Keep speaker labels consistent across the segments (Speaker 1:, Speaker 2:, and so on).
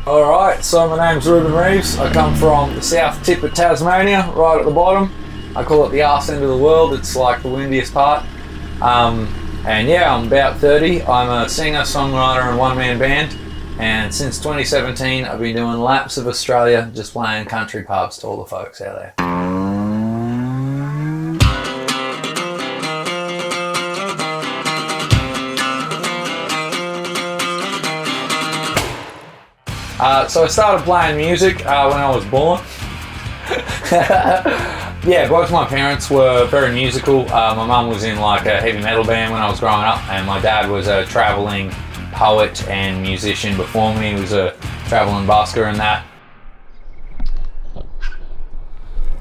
Speaker 1: Alright, so my name's Ruben Reeves. I come from the south tip of Tasmania, right at the bottom. I call it the arse end of the world. It's like the windiest part. And yeah, I'm about 30. I'm a singer, songwriter and one-man band. And since 2017, I've been doing laps of Australia, just playing country pubs to all the folks out there. So I started playing music when I was born. Yeah, both my parents were very musical. My mum was in like a heavy metal band when I was growing up, and my dad was a travelling poet and musician before me. He was a travelling busker and that.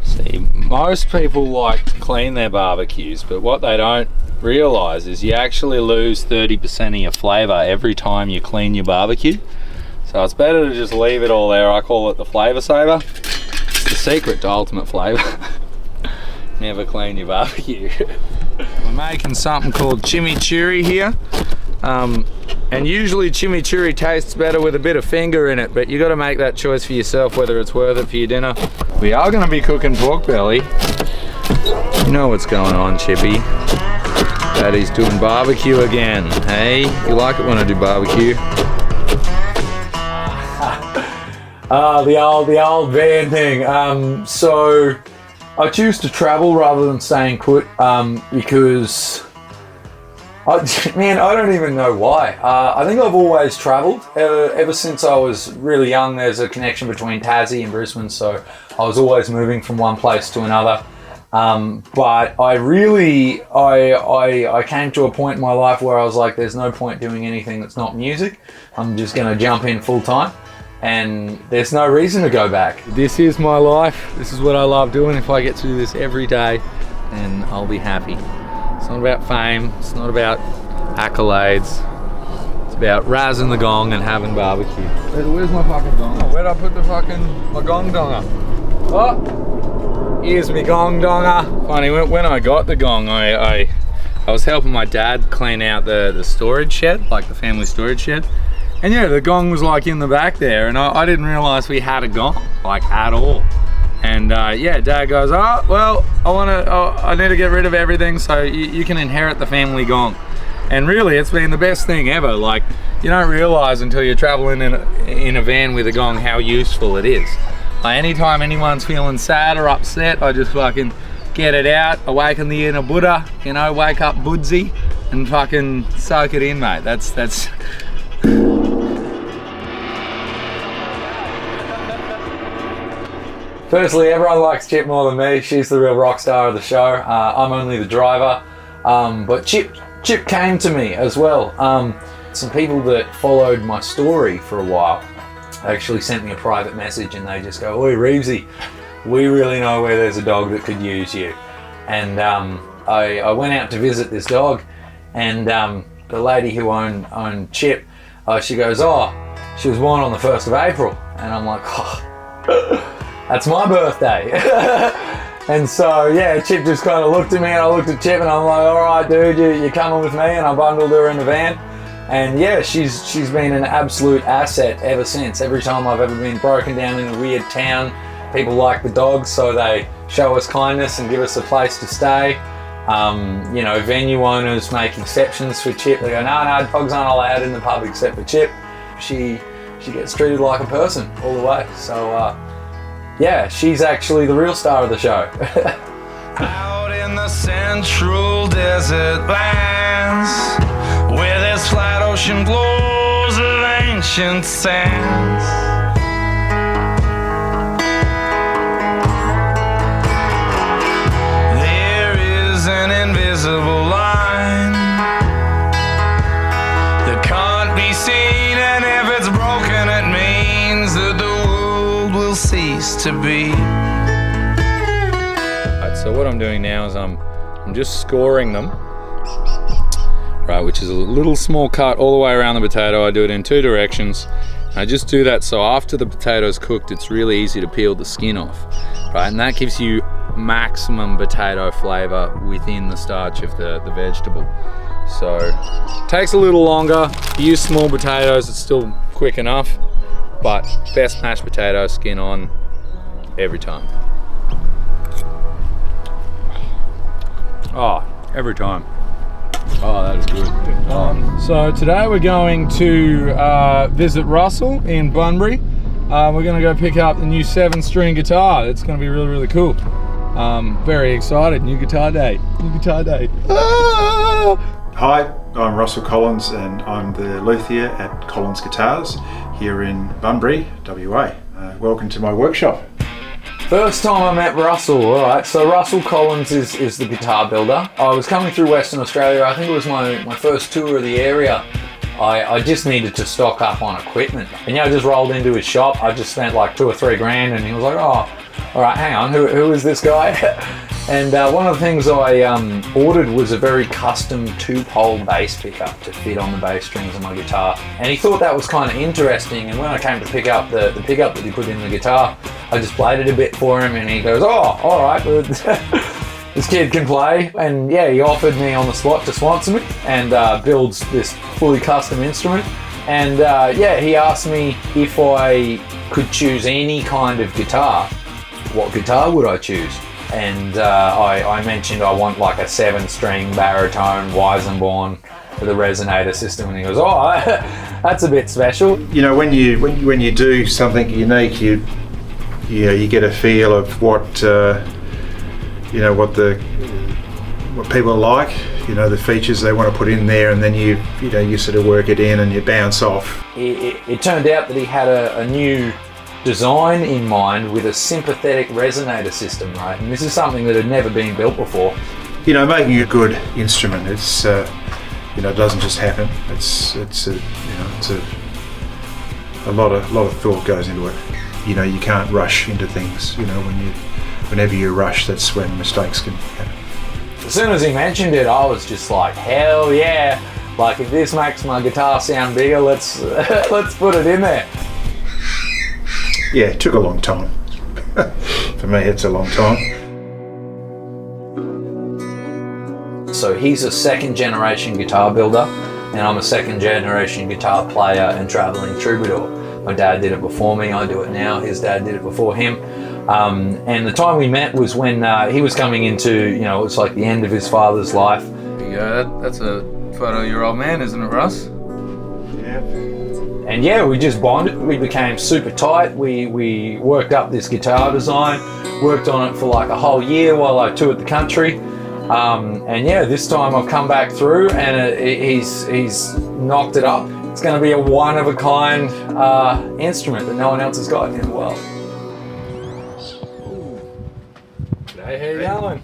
Speaker 2: See, most people like to clean their barbecues, but what they don't realise is you actually lose 30% of your flavour every time you clean your barbecue. So it's better to just leave it all there. I call it the flavour saver. It's the secret to ultimate flavour. Never clean your barbecue. We're making something called chimichurri here. And usually chimichurri tastes better with a bit of finger in it, but you got to make that choice for yourself whether it's worth it for your dinner. We are going to be cooking pork belly. You know what's going on, Chippy. Daddy's doing barbecue again. Hey, you like it when I do barbecue?
Speaker 1: The old van thing. So I choose to travel rather than staying put because I don't even know why. I think I've always travelled ever since I was really young. There's a connection between Tassie and Brisbane, so I was always moving from one place to another. But I came to a point in my life where I was like, there's no point doing anything that's not music. I'm just going to jump in full time. And there's no reason to go back.
Speaker 2: This is my life. This is what I love doing. If I get to do this every day, then I'll be happy. It's not about fame. It's not about accolades. It's about razzing the gong and having barbecue. Where's my fucking gong? Oh, where'd I put my gong donger? Oh, here's my gong donger. Funny, when I got the gong, I was helping my dad clean out the storage shed, like the family storage shed. And yeah, the gong was like in the back there, and I didn't realise we had a gong, like at all. And yeah, Dad goes, oh, well, I need to get rid of everything so you can inherit the family gong. And really, it's been the best thing ever. Like, you don't realise until you're travelling in a van with a gong how useful it is. Like, anytime anyone's feeling sad or upset, I just fucking get it out, awaken the inner Buddha, you know, wake up Budsy, and fucking soak it in, mate. That's
Speaker 1: Firstly, everyone likes Chip more than me. She's the real rock star of the show. I'm only the driver. But Chip came to me as well. Some people that followed my story for a while actually sent me a private message, and they just go, "Oi, Reevesy, we really know where there's a dog that could use you." And I went out to visit this dog, and the lady who owned Chip, she goes, "Oh, she was born on the 1st of April." And I'm like, "Oh, that's my birthday." And so yeah, Chip just kind of looked at me, and I looked at Chip, and I'm like, "All right, dude, you're coming with me." And I bundled her in the van, and yeah, she's been an absolute asset ever since. Every time I've ever been broken down in a weird town, people like the dogs, so they show us kindness and give us a place to stay. You know, venue owners make exceptions for Chip. They go, no, dogs aren't allowed in the pub except for Chip. She gets treated like a person all the way. So yeah, she's actually the real star of the show.
Speaker 3: Out in the central desert lands, where there's flat ocean floors of ancient sands, there is an invisible line that can't be seen, and if it's broken it means that the world will cease to be.
Speaker 2: So what I'm doing now is I'm just scoring them, right, which is a little small cut all the way around the potato. I do it in 2 directions. I just do that so after the potato's cooked, it's really easy to peel the skin off, right, and that gives you maximum potato flavor within the starch of the vegetable. So it takes a little longer. If you use small potatoes, it's still quick enough. but best mashed potato, skin on, every time. Oh, every time. Oh, that is good. So today we're going to visit Russell in Bunbury. We're going to go pick up the new 7-string guitar. It's going to be really, really cool. Very excited. New guitar day. New guitar day. Ah!
Speaker 4: Hi, I'm Russell Collins and I'm the luthier at Collins Guitars here in Bunbury, WA. Welcome to my workshop.
Speaker 1: First time I met Russell, alright, so Russell Collins is the guitar builder. I was coming through Western Australia, I think it was my first tour of the area. I just needed to stock up on equipment. And I just rolled into his shop, I just spent like $2 or $3 grand and he was like, oh, alright, hang on, who is this guy? And one of the things I ordered was a very custom 2-pole bass pickup to fit on the bass strings of my guitar. And he thought that was kind of interesting, and when I came to pick up the pickup that he put in the guitar, I just played it a bit for him and he goes, oh, alright, this kid can play. And yeah, he offered me on the spot to sponsor me and builds this fully custom instrument. And yeah, he asked me if I could choose any kind of guitar, what guitar would I choose? And I mentioned I want like a 7-string baritone Weizenborn with a resonator system, and he goes, oh, that's a bit special.
Speaker 4: You know, when you do something unique, you get a feel of what what people like, the features they want to put in there, and then you sort of work it in and you bounce off.
Speaker 1: It turned out that he had a new design in mind with a sympathetic resonator system, right? And this is something that had never been built before.
Speaker 4: Making a good instrument, it's it doesn't just happen. It's a lot of thought goes into it. You can't rush into things. Whenever you rush, that's when mistakes can happen.
Speaker 1: As soon as he mentioned it, I was just like, hell yeah! Like, if this makes my guitar sound bigger, let's put it in there.
Speaker 4: Yeah, it took a long time. For me, it's a long time.
Speaker 1: So he's a 2nd-generation guitar builder, and I'm a 2nd-generation guitar player and traveling troubadour. My dad did it before me, I do it now, his dad did it before him. And the time we met was when he was coming into, it was like the end of his father's life.
Speaker 2: There you go, that's a photo of your old man, isn't it, Russ?
Speaker 4: Yeah.
Speaker 1: And yeah, we just bonded, we became super tight, we worked up this guitar design, worked on it for like a whole year while I toured the country. And yeah, this time I've come back through and he's knocked it up. It's going to be a one-of-a-kind instrument that no one else has got in the world.
Speaker 2: Hey, how you going?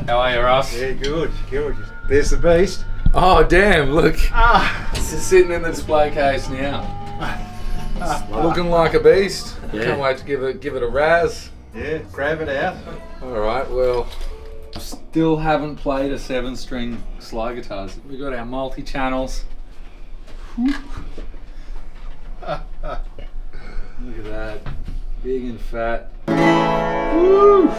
Speaker 2: How are you, Russ?
Speaker 4: Yeah, good. There's the beast.
Speaker 2: Oh, damn, look. This is sitting in the display case now. Looking like a beast.
Speaker 1: Yeah.
Speaker 2: Can't wait to give it a razz.
Speaker 4: Yeah, grab it out.
Speaker 2: Alright, well, still haven't played a 7-string slide guitars. We've got our multi-channels. Look at that. Big and fat. Woo!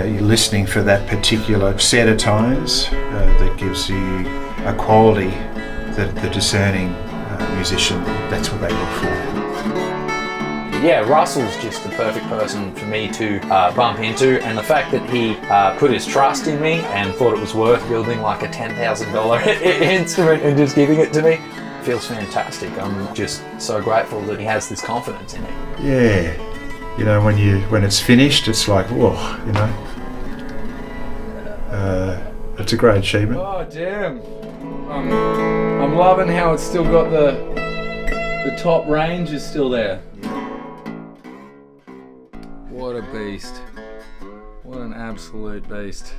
Speaker 4: You're listening for that particular set of tones that gives you a quality that the discerning musician, that's what they look for.
Speaker 1: Yeah, Russell's just the perfect person for me to bump into, and the fact that he put his trust in me and thought it was worth building like a $10,000 instrument and just giving it to me feels fantastic. I'm just so grateful that he has this confidence in me.
Speaker 4: Yeah, when it's finished, it's like, whoa, it's a great achievement.
Speaker 2: Oh, damn. I'm loving how it's still got the top range is still there. What a beast. What an absolute beast.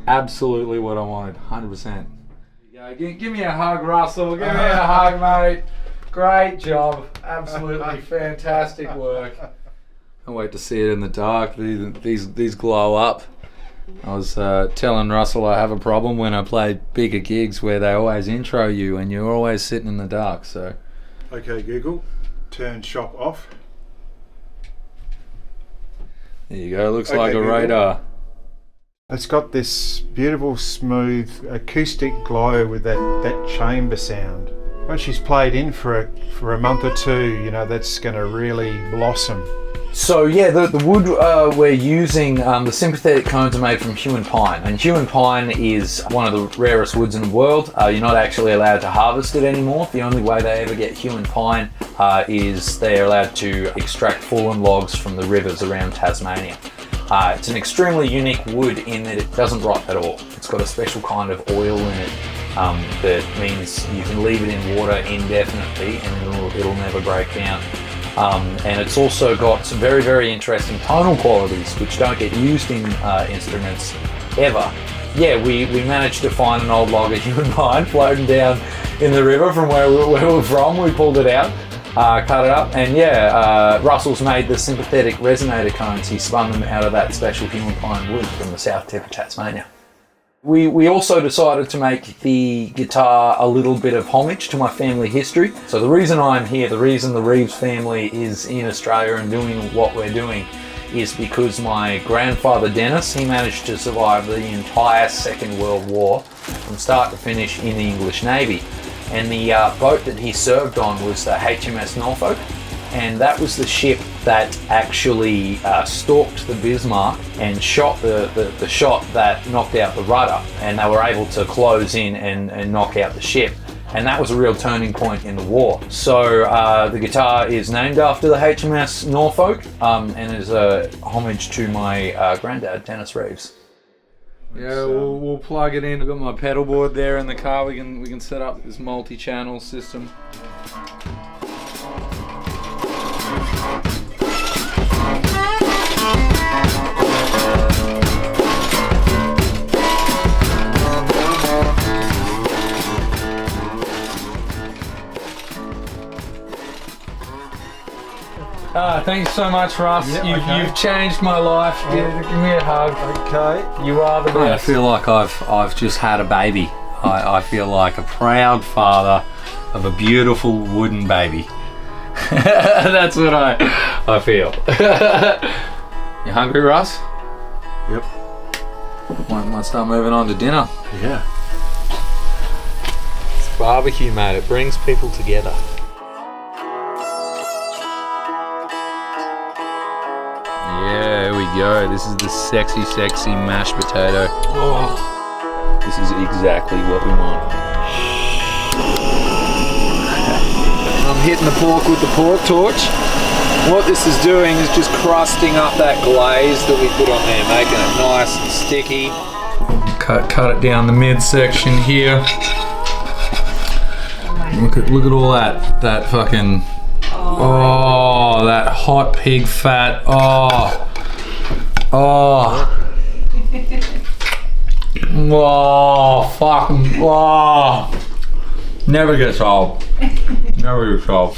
Speaker 2: Absolutely what I wanted, 100%. Yeah, give me a hug, Russell. Give me a hug, mate. Great job. Absolutely fantastic work. Can't wait to see it in the dark. These glow up. I was telling Russell I have a problem when I play bigger gigs where they always intro you and you're always sitting in the dark. So.
Speaker 4: Okay, Google, turn shop off.
Speaker 2: There you go. Looks
Speaker 4: Okay,
Speaker 2: like a
Speaker 4: Google.
Speaker 2: radar.
Speaker 4: It's got this beautiful, smooth, acoustic glow with that chamber sound. Once she's played in for a month or two, you know, that's going to really blossom.
Speaker 1: So yeah, the wood we're using, the sympathetic cones are made from hewn pine, and hewn pine is one of the rarest woods in the world. You're not actually allowed to harvest it anymore. The only way they ever get hewn pine is they're allowed to extract fallen logs from the rivers around Tasmania. It's an extremely unique wood in that it doesn't rot at all. It's got a special kind of oil in it that means you can leave it in water indefinitely and it'll never break down. And it's also got some very, very interesting tonal qualities which don't get used in instruments ever. Yeah, we managed to find an old log of hewn pine floating down in the river from where we're from. We pulled it out, cut it up, and yeah, Russell's made the sympathetic resonator cones. He spun them out of that special hewn pine wood from the south tip of Tasmania. We also decided to make the guitar a little bit of homage to my family history. So the reason I'm here, the reason the Reeves family is in Australia and doing what we're doing is because my grandfather Dennis, he managed to survive the entire Second World War from start to finish in the English Navy. And the boat that he served on was the HMS Norfolk. And that was the ship that actually stalked the Bismarck and shot the shot that knocked out the rudder, and they were able to close in and knock out the ship. And that was a real turning point in the war. So the guitar is named after the HMS Norfolk and is a homage to my granddad, Dennis Reeves.
Speaker 2: Yeah, we'll plug it in. I've got my pedal board there in the car. We can set up this multi-channel system. Thanks so much, Russ.
Speaker 4: Yeah,
Speaker 2: You've changed my life. Give me a hug.
Speaker 4: Okay.
Speaker 2: You are the best. I feel like I've just had a baby. I feel like a proud father of a beautiful wooden baby. That's what I feel. You hungry, Russ?
Speaker 4: Yep.
Speaker 2: Might start moving on to dinner.
Speaker 4: Yeah.
Speaker 2: It's barbecue, mate. It brings people together. Yeah, here we go. This is the sexy mashed potato. Oh, this is exactly what we want. I'm hitting the pork with the pork torch. What this is doing is just crusting up that glaze that we put on there, making it nice and sticky. Cut it down the midsection here. Look at all that fucking. Oh, that hot pig fat. Oh. Oh, fucking. Oh. Never gets old. Never gets old.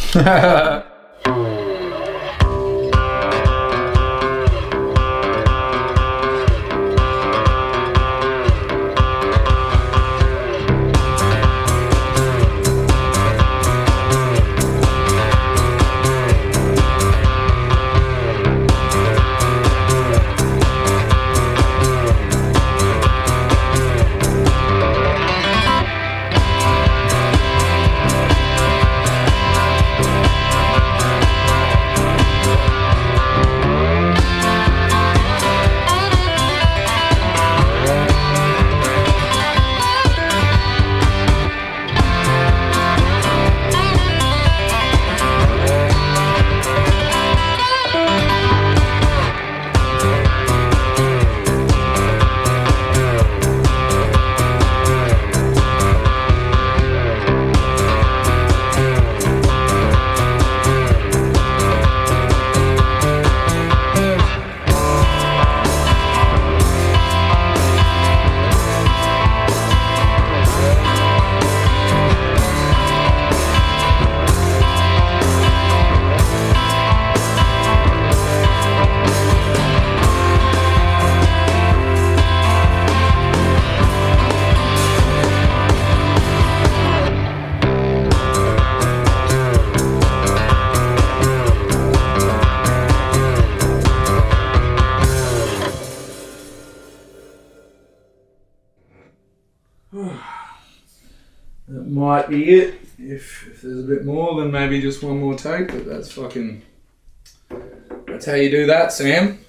Speaker 2: That might be it. If there's a bit more, then maybe just one more take, but that's how you do that, Sam.